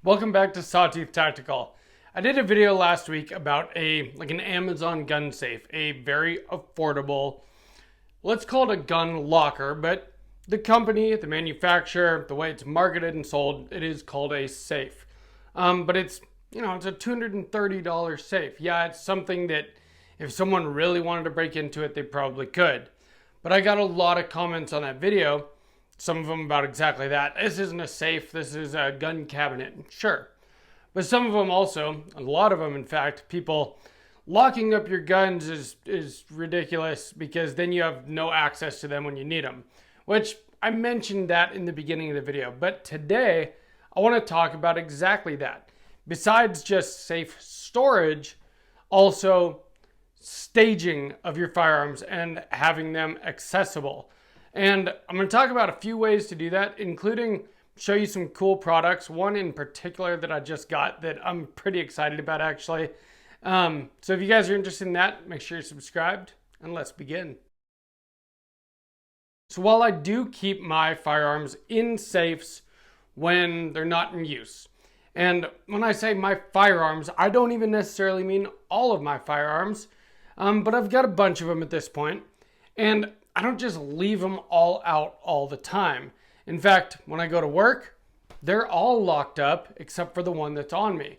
Welcome back to Sawtooth Tactical. I did a video last week about an Amazon gun safe, a very affordable, let's call it a gun locker, but the company, the manufacturer, the way it's marketed and sold, it is called a safe. But it's a $230 safe. Yeah, it's something that if someone really wanted to break into it, they probably could. But I got a lot of comments on that video, some of them about exactly that. This isn't a safe, this is a gun cabinet. Sure. But some of them also, a lot of them in fact, people locking up your guns is ridiculous because then you have no access to them when you need them. Which I mentioned that in the beginning of the video. But today, I want to talk about exactly that. Besides just safe storage, also staging of your firearms and having them accessible. And I'm going to talk about a few ways to do that, including show you some cool products. One in particular that I just got that I'm pretty excited about actually. So if you guys are interested in that, make sure you're subscribed and let's begin. So while I do keep my firearms in safes when they're not in use, and when I say my firearms, I don't even necessarily mean all of my firearms, but I've got a bunch of them at this point, and I don't just leave them all out all the time. In fact, when I go to work, they're all locked up except for the one that's on me.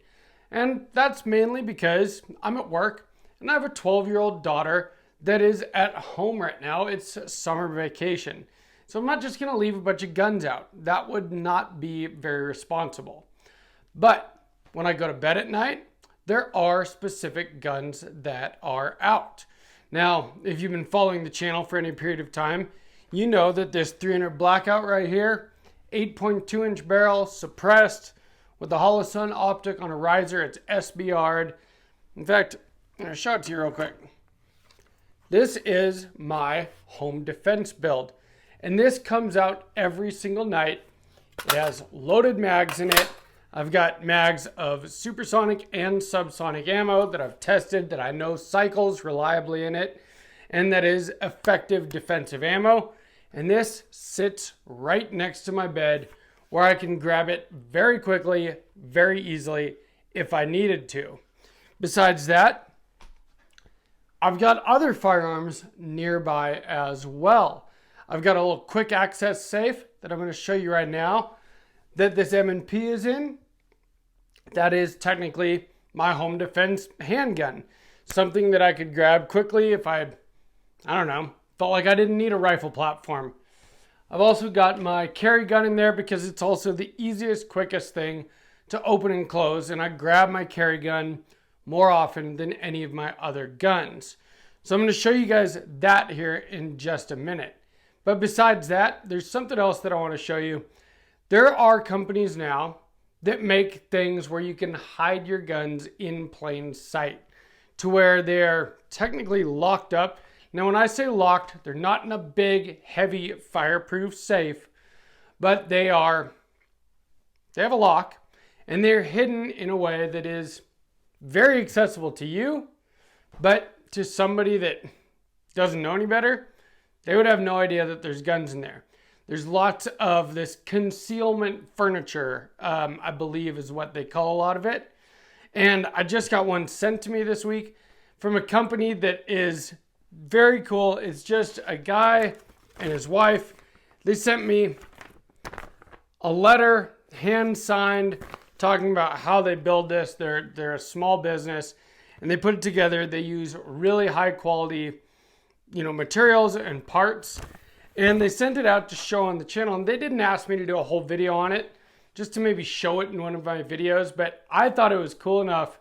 And that's mainly because I'm at work and I have a 12-year-old daughter that is at home right now. It's summer vacation. So I'm not just going to leave a bunch of guns out. That would not be very responsible. But when I go to bed at night, there are specific guns that are out. Now, if you've been following the channel for any period of time, you know that this 300 Blackout right here, 8.2 inch barrel, suppressed, with the Holosun optic on a riser. It's SBR'd. In fact, I'm going to show it to you real quick. This is my home defense build. And this comes out every single night. It has loaded mags in it. I've got mags of supersonic and subsonic ammo that I've tested, that I know cycles reliably in it, and that is effective defensive ammo. And this sits right next to my bed where I can grab it very quickly, very easily if I needed to. Besides that, I've got other firearms nearby as well. I've got a little quick access safe that I'm going to show you right now that this M&P is in. That is technically my home defense handgun. Something that I could grab quickly if I don't know, felt like I didn't need a rifle platform. I've also got my carry gun in there because it's also the easiest, quickest thing to open and close. And I grab my carry gun more often than any of my other guns. So I'm going to show you guys that here in just a minute. But besides that, there's something else that I want to show you. There are companies now that make things where you can hide your guns in plain sight to where they're technically locked up. Now, when I say locked, they're not in a big, heavy, fireproof safe, but they have a lock and they're hidden in a way that is very accessible to you, but to somebody that doesn't know any better, they would have no idea that there's guns in there. There's lots of this concealment furniture, I believe is what they call a lot of it. And I just got one sent to me this week from a company that is very cool. It's just a guy and his wife. They sent me a letter, hand signed, talking about how they build this. They're a small business and they put it together. They use really high quality, materials and parts. And they sent it out to show on the channel, and they didn't ask me to do a whole video on it, just to maybe show it in one of my videos, but I thought it was cool enough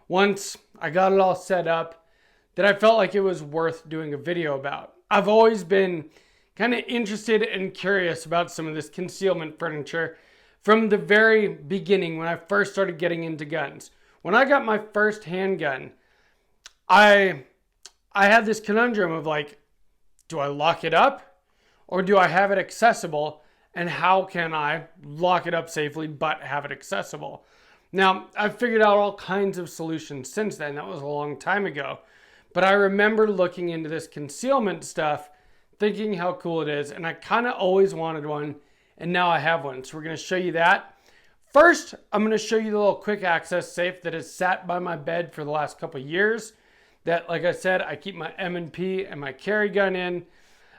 once I got it all set up that I felt like it was worth doing a video about. I've always been kind of interested and curious about some of this concealment furniture from the very beginning when I first started getting into guns. When I got my first handgun, I had this conundrum of like, do I lock it up? Or do I have it accessible, and how can I lock it up safely but have it accessible? Now, I've figured out all kinds of solutions since then. That was a long time ago. But I remember looking into this concealment stuff, thinking how cool it is, and I kind of always wanted one, and now I have one. So we're going to show you that. First, I'm going to show you the little quick access safe that has sat by my bed for the last couple of years. That, like I said, I keep my M&P and my carry gun in.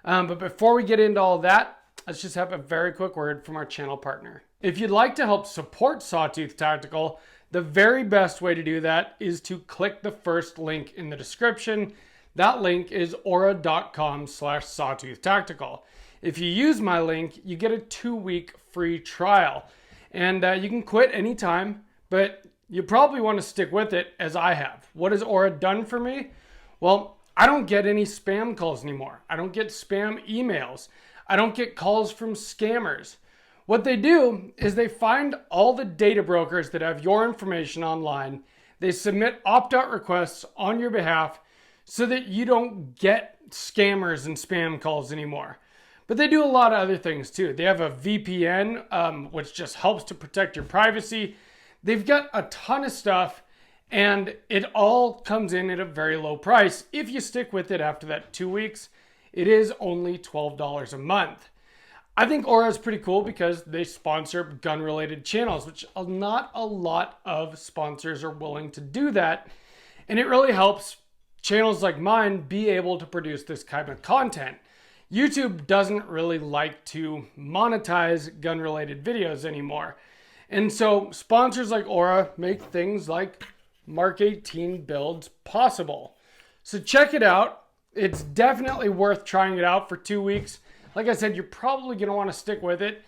But before we get into all that, let's just have a very quick word from our channel partner. If you'd like to help support Sawtooth Tactical, the very best way to do that is to click the first link in the description. That link is aura.com/sawtooth-tactical. If you use my link, you get a 2-week free trial. And you can quit anytime, but you probably want to stick with it as I have. What has Aura done for me? Well, I don't get any spam calls anymore. I don't get spam emails. I don't get calls from scammers. What they do is they find all the data brokers that have your information online. They submit opt-out requests on your behalf so that you don't get scammers and spam calls anymore. But they do a lot of other things too. They have a VPN, which just helps to protect your privacy. They've got a ton of stuff, and it all comes in at a very low price. If you stick with it after that 2 weeks, it is only $12 a month. I think Aura is pretty cool because they sponsor gun-related channels, which not a lot of sponsors are willing to do that. And it really helps channels like mine be able to produce this kind of content. YouTube doesn't really like to monetize gun-related videos anymore. And so sponsors like Aura make things like Mark 18 builds possible. So check it out. It's definitely worth trying it out for 2 weeks. Like I said, you're probably going to want to stick with it.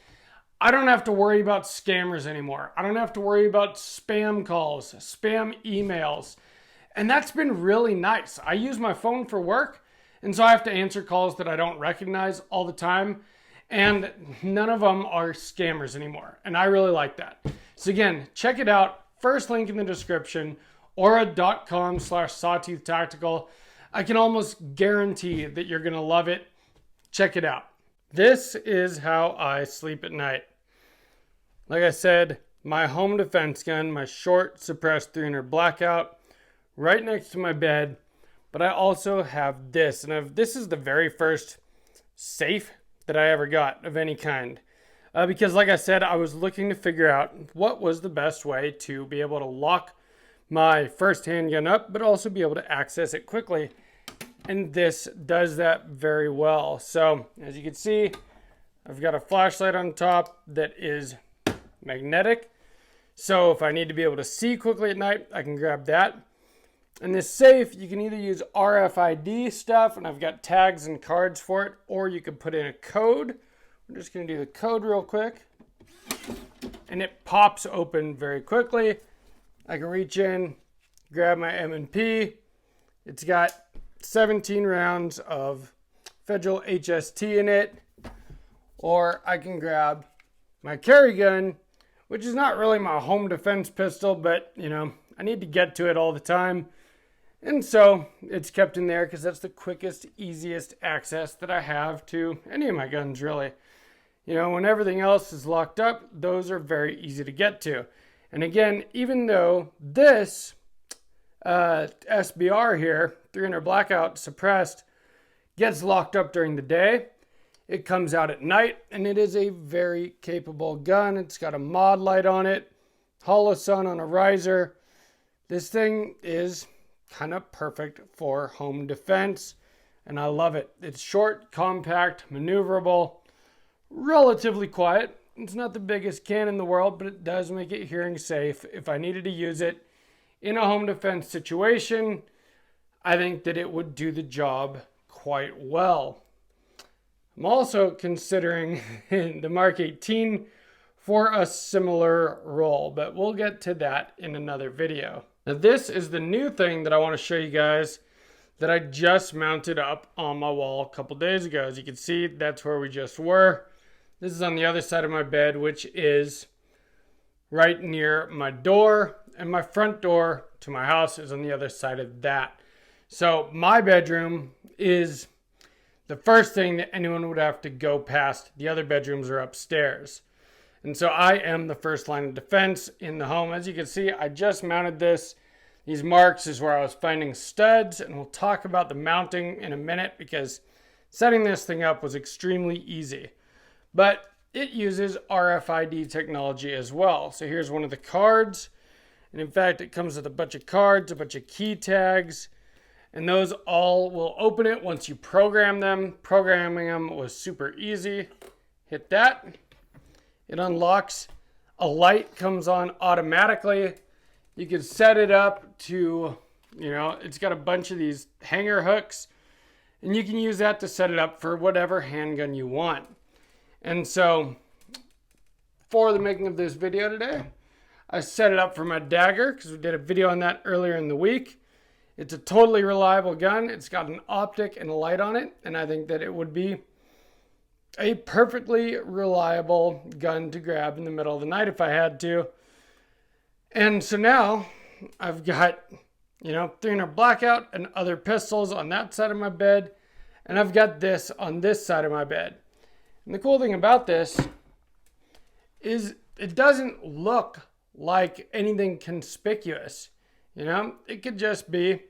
I don't have to worry about scammers anymore. I don't have to worry about spam calls, spam emails. And that's been really nice. I use my phone for work, and so I have to answer calls that I don't recognize all the time. And none of them are scammers anymore. And I really like that. So again, check it out. First link in the description, aura.com/sawtooth-tactical. I can almost guarantee that you're going to love it. Check it out. This is how I sleep at night. Like I said, my home defense gun, my short suppressed 300 blackout, right next to my bed. But I also have this, and this is the very first safe that I ever got of any kind. Because like I said, I was looking to figure out what was the best way to be able to lock my first handgun up, but also be able to access it quickly. And this does that very well. So as you can see, I've got a flashlight on top that is magnetic. So if I need to be able to see quickly at night, I can grab that. In this safe, you can either use RFID stuff, and I've got tags and cards for it, or you can put in a code. We're just going to do the code real quick. And it pops open very quickly. I can reach in, grab my M&P. It's got 17 rounds of Federal HST in it. Or I can grab my carry gun, which is not really my home defense pistol, but, you know, I need to get to it all the time. And so it's kept in there because that's the quickest, easiest access that I have to any of my guns, really. You know, when everything else is locked up, those are very easy to get to. And again, even though this SBR here, 300 blackout suppressed, gets locked up during the day, it comes out at night, and it is a very capable gun. It's got a mod light on it, hollow sun on a riser. This thing is kind of perfect for home defense, and I love it. It's short, compact, maneuverable, relatively quiet. It's not the biggest can in the world, but it does make it hearing safe. If I needed to use it in a home defense situation, I think that it would do the job quite well. I'm also considering the Mark 18 for a similar role, but we'll get to that in another video. Now this is the new thing that I want to show you guys that I just mounted up on my wall a couple days ago. As you can see, that's where we just were. This is on the other side of my bed, which is right near my door, and my front door to my house is on the other side of that. So my bedroom is the first thing that anyone would have to go past. The other bedrooms are upstairs. And so I am the first line of defense in the home. As you can see, I just mounted this. These marks is where I was finding studs, and we'll talk about the mounting in a minute because setting this thing up was extremely easy. But it uses RFID technology as well. So here's one of the cards. And in fact, it comes with a bunch of cards, a bunch of key tags, and those all will open it once you program them. Programming them was super easy. Hit that. It unlocks. A light comes on automatically. You can set it up to, it's got a bunch of these hanger hooks, and you can use that to set it up for whatever handgun you want. And so for the making of this video today, I set it up for my dagger because we did a video on that earlier in the week. It's a totally reliable gun. It's got an optic and a light on it, and I think that it would be a perfectly reliable gun to grab in the middle of the night if I had to. And so now I've got, 300 Blackout and other pistols on that side of my bed, and I've got this on this side of my bed. And the cool thing about this is it doesn't look like anything conspicuous. It could just be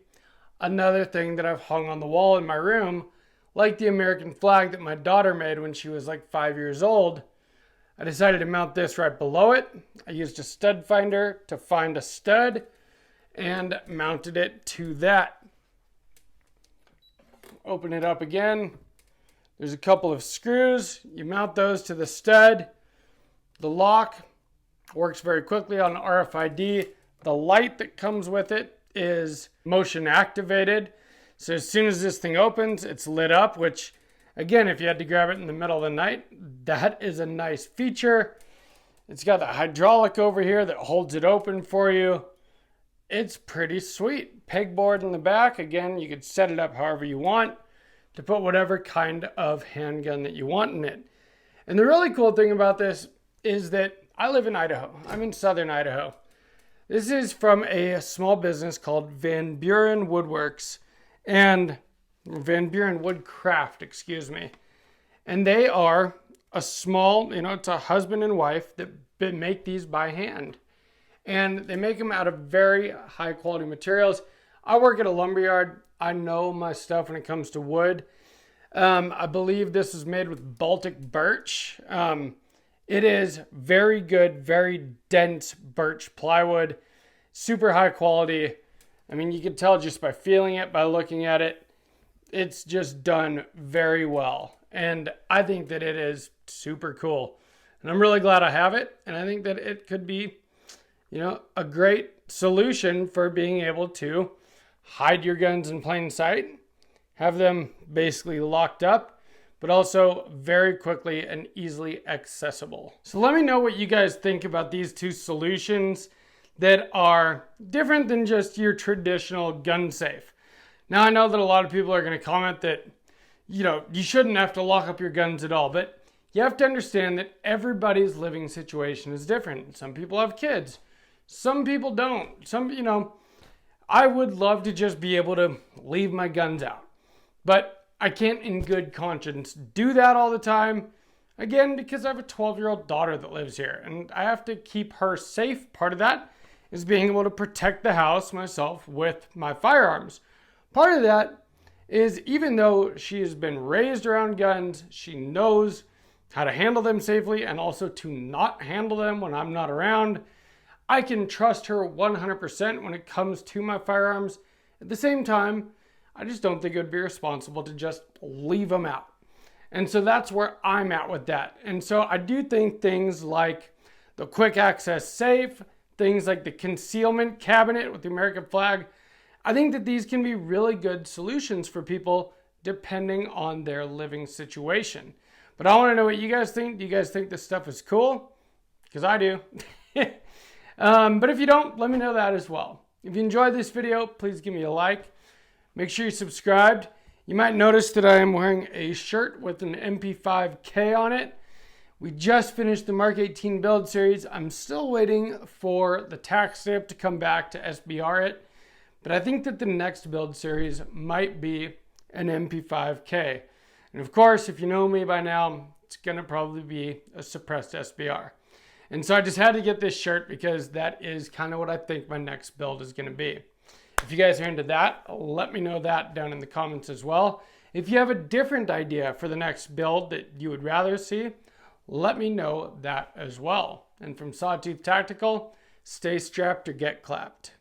another thing that I've hung on the wall in my room, like the American flag that my daughter made when she was like 5 years old. I decided to mount this right below it. I used a stud finder to find a stud and mounted it to that. Open it up again. There's a couple of screws. You mount those to the stud. The lock works very quickly on RFID. The light that comes with it is motion activated. So as soon as this thing opens, it's lit up, which again, if you had to grab it in the middle of the night, that is a nice feature. It's got the hydraulic over here that holds it open for you. It's pretty sweet. Pegboard in the back. Again, you could set it up however you want to put whatever kind of handgun that you want in it. And the really cool thing about this is that I live in Idaho. I'm in southern Idaho. This is from a small business called VanBuren Woodworks and VanBuren Woodcraft, excuse me. And they are a small, it's a husband and wife that make these by hand. And they make them out of very high quality materials. I work at a lumberyard. I know my stuff when it comes to wood. I believe this is made with Baltic birch. It is very good, very dense birch plywood, super high quality. I mean, you can tell just by feeling it, by looking at it. It's just done very well. And I think that it is super cool. And I'm really glad I have it. And I think that it could be, a great solution for being able to hide your guns in plain sight, have them basically locked up, but also very quickly and easily accessible. So let me know what you guys think about these two solutions that are different than just your traditional gun safe. Now I know that a lot of people are going to comment that, you shouldn't have to lock up your guns at all, but you have to understand that everybody's living situation is different. Some people have kids. Some people don't. I would love to just be able to leave my guns out, but I can't in good conscience do that all the time. Again, because I have a 12-year-old daughter that lives here and I have to keep her safe. Part of that is being able to protect the house myself with my firearms. Part of that is even though she has been raised around guns, she knows how to handle them safely and also to not handle them when I'm not around. I can trust her 100% when it comes to my firearms. At the same time, I just don't think it would be responsible to just leave them out. And so that's where I'm at with that. And so I do think things like the quick access safe, things like the concealment cabinet with the American flag, I think that these can be really good solutions for people depending on their living situation. But I want to know what you guys think. Do you guys think this stuff is cool? Because I do. But if you don't, let me know that as well. If you enjoyed this video, please give me a like. Make sure you're subscribed. You might notice that I am wearing a shirt with an MP5K on it. We just finished the Mark 18 build series. I'm still waiting for the tax stamp to come back to SBR it. But I think that the next build series might be an MP5K. And of course, if you know me by now, it's going to probably be a suppressed SBR. And so I just had to get this shirt because that is kind of what I think my next build is going to be. If you guys are into that, let me know that down in the comments as well. If you have a different idea for the next build that you would rather see, let me know that as well. And from Sawtooth Tactical, stay strapped or get clapped.